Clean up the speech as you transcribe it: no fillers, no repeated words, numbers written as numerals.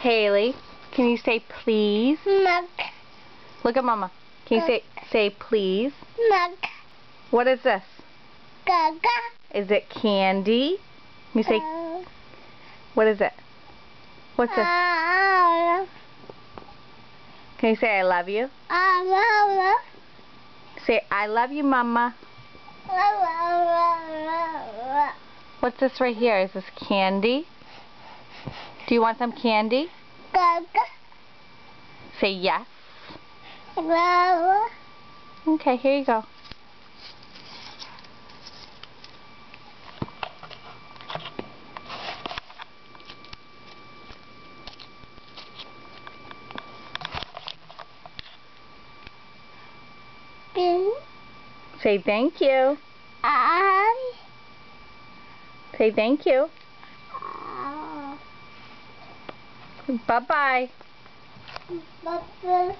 Haley, can you say please? Mug. Look at Mama. Can you say please? Mug. What is this? Gaga. Is it candy? Can you say, what is it? What's this? Can you say I love you? Say I love you, Mama. What's this right here? Is this candy? Do you want some candy? Say yes. Okay, here you go. Say thank you. Say thank you. Bye-bye. Bye-bye.